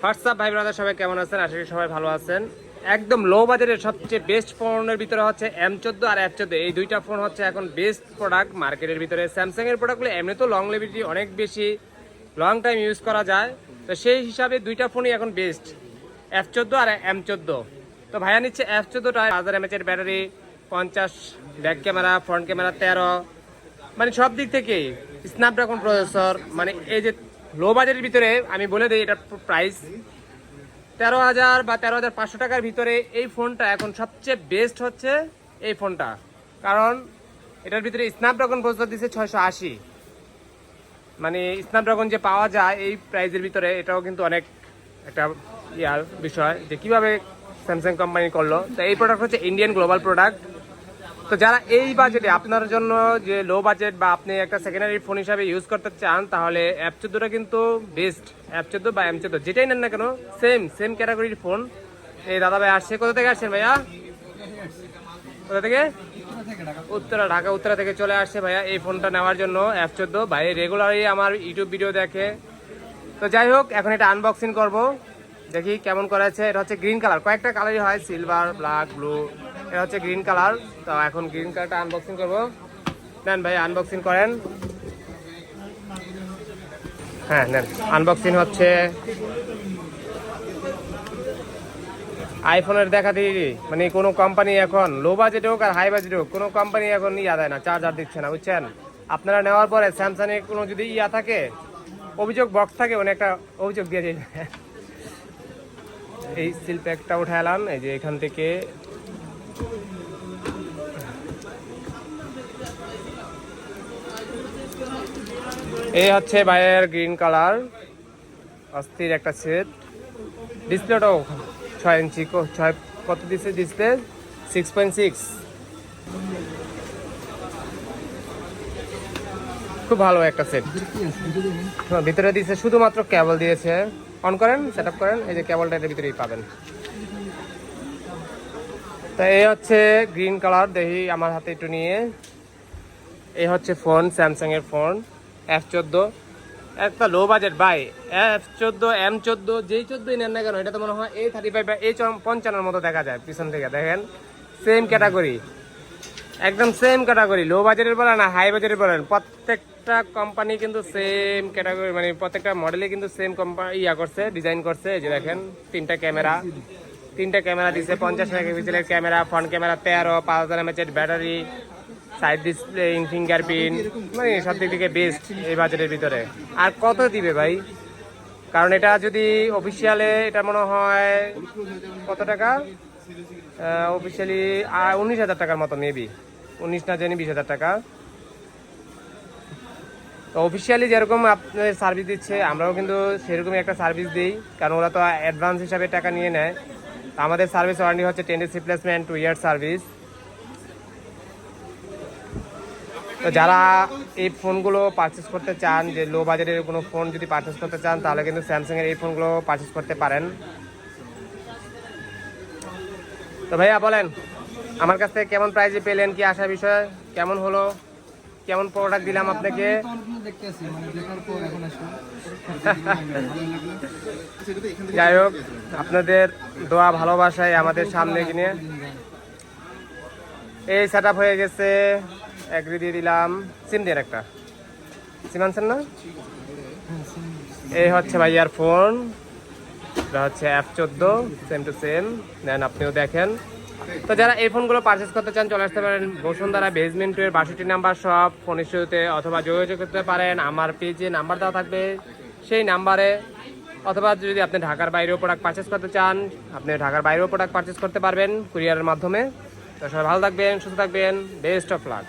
WhatsApp ভাই brother সবাই কেমন আছেন? আশা করি সবাই ভালো আছেন। একদম লো বাজেটের সবচেয়ে বেস্ট ফোনের ভিতরে হচ্ছে M14 আর F14, এই দুইটা ফোন হচ্ছে এখন বেস্ট প্রোডাক্ট মার্কেটের ভিতরে। স্যামসাং এর প্রোডাক্টগুলো এমনি তো লং লিভিটি অনেক বেশি, লং টাইম ইউজ করা যায়, তো সেই হিসাবে দুইটা ফোনই এখন বেস্ট, F14 আর M14। তো ভাইয়া নিচ্ছে F14টা 1000 mAh এর battery, 50 back camera, front camera 13, মানে সব দিক থেকেই স্ন্যাপড্রাগন প্রসেসর। মানে এই যে লো বাজেটের ভিতরে আমি বলে দিই, এটার প্রাইস 13,000 বা 13,500 টাকার ভিতরে এই ফোনটা এখন সবচেয়ে বেস্ট হচ্ছে এই ফোনটা। কারণ এটার ভিতরে স্ন্যাপড্রাগন প্রসেসর দিচ্ছে 680, মানে স্ন্যাপড্রাগন যে পাওয়া যায় এই প্রাইসের ভিতরে, এটাও কিন্তু অনেক একটা ইয়ার বিষয় যে কিভাবে স্যামসাং কোম্পানি করলো। তো এই প্রোডাক্ট হচ্ছে ইন্ডিয়ান গ্লোবাল প্রোডাক্ট। তো যারা এই বাজেটে আপনার জন্য যে লো বাজেট বা আপনি একটা সেকেন্ডারি ফোন হিসাবে ইউজ করতে চান, তাহলে F14টা কিন্তু বেস্ট। F14 বা M14 যেটাই নেন না কেন, সেম ক্যাটাগরির ফোন। এই দাদা ভাই আসছে, কোথা থেকে আসছেন ভাইয়া? কোথা থেকে? ঢাকা উত্তরা থেকে চলে আসছে ভাইয়া এই ফোনটা নেওয়ার জন্য F14। ভাই রেগুলারই আমার ইউটিউব ভিডিও দেখে। তো যাই হোক, এখন এটা আনবক্সিং করব, দেখি কেমন করেছে। এটা হচ্ছে গ্রিন কালার, কয়েকটা কালারই হয়, সিলভার, ব্ল্যাক, ব্লু, এটা হচ্ছে গ্রিন কালার। তো এখন গ্রিন কালারটা আনবক্সিং করব। নেন ভাই আনবক্সিং করেন। হ্যাঁ নেন, আনবক্সিং হচ্ছে। আইফোনের দেখা দিই, মানে কোনো কোম্পানি এখন লো বাজেট হোক আর হাই বাজেট হোক, কোনো কোম্পানি এখন ইয়া দেয় না, চার্জার দিচ্ছে না, বুঝছেন? আপনারা নেওয়ার পরে স্যামসাং এর কোনো যদি ইয়া থাকে, অভিযোগ বক্স থাকে, মানে একটা অভিযোগ দিয়ে দিন। এই সিল প্যাকটা উঠে এলাম, এই যে এখান থেকে এই হচ্ছে ভাইয়ের গ্রিন কালার, অস্থির একটা সেট। ডিসপ্লেটাও 6 ইঞ্চি, 6 কত দিচ্ছে ডিসপ্লে? 6.6, খুব ভালো একটা সেট। ভিতরে দিয়েছে শুধুমাত্র কেবল দিয়েছে। অন করেন, সেট আপ করেন, এই যে কেবলটা এর ভিতরেই পাবেন। তো এই হচ্ছে গ্রিন কালার, দেখি আমার হাতে একটু নিয়ে। এই হচ্ছে ফোন, স্যামসাং এর ফোন F14, একটা লো বাজেট ভাই। F14 M14 যেই 14ই নেন না কেন, এটা তো মনে হয় A35 বা A55 মতো দেখা যায় পিছন থেকে, দেখেন সেম ক্যাটাগরি, একদম সেম ক্যাটাগরি। লো বাজেটের বলেন না হাই বাজেটের বলেন, প্রত্যেকটা কোম্পানি কিন্তু সেম ক্যাটাগরি, মানে প্রত্যেকটা মডেলে কিন্তু সেম কোম্পানি ইয়া করছে, ডিজাইন করছে। এই যে দেখেন তিনটা ক্যামেরা দিচ্ছে, 50 মেগাপিক্সেলের camera, front camera 13, 5000 mAh battery, side display, fingerprint, মানে সব দিক থেকে বেস্ট এই বাজেটের ভিতরে। আর কত দিবে ভাই? কারণ এটা যদি অফিসিয়ালে, এটা মনে হয় কত টাকা অফিসিয়ালি, 19,000 টাকার মতো, মেবি 19 না জানি 20,000 টাকা। তো অফিসিয়ালি যেরকম আপনাদের সার্ভিস দিচ্ছে, আমরাও কিন্তু সেরকমই একটা সার্ভিস দিই, কারণ ওরা তো অ্যাডভান্স হিসাবে টাকা নিয়ে নেয়। আমাদের সার্ভিস ওয়ারেন্টি হচ্ছে 10 days রিপ্লেসমেন্ট, 2 year সার্ভিস। তো যারা এই ফোনগুলো পারচেস করতে চান, যে লো বাজেটের কোনো ফোন যদি পারচেস করতে চান, তাহলে কিন্তু স্যামসাংয়ের এই ফোনগুলো পারচেস করতে পারেন। তো ভাইয়া বলেন, আমার কাছ থেকে কেমন প্রাইজে পেলেন, কি আসার বিষয়, কেমন হলো, কেমন প্রোডাক্ট দিলাম আপনাকে? যাই হোক, আপনাদের দোয়া ভালোবাসায় আমাদের সামনে কিনে এই সেট আপ হয়ে গেছে। এগ্রি দিয়ে দিলাম, সিম দিয়ে একটা সিম আনছেন না? এই হচ্ছে ভাইয়ার ফোন, এটা হচ্ছে F14, সেম টু সেম। দেন আপনিও দেখেন। তো যারা এই ফোনগুলো পারচেস করতে চান, চলে আসতে পারেন বসুন্ধরা বেসমেন্ট 2 এর 62 নাম্বার শপ, ফোনের শুরুতে, অথবা যোগাযোগ করতে পারেন আমার পেজে, নাম্বার দেওয়া থাকবে সেই নাম্বারে। অথবা যদি আপনি ঢাকার বাইরেও প্রোডাক্ট পারচেস করতে চান, আপনি ঢাকার বাইরেও প্রোডাক্ট পারচেস করতে পারবেন কুরিয়ারের মাধ্যমে। তো সবাই ভালো থাকবেন, সুস্থ থাকবেন, বেস্ট অফ লাক।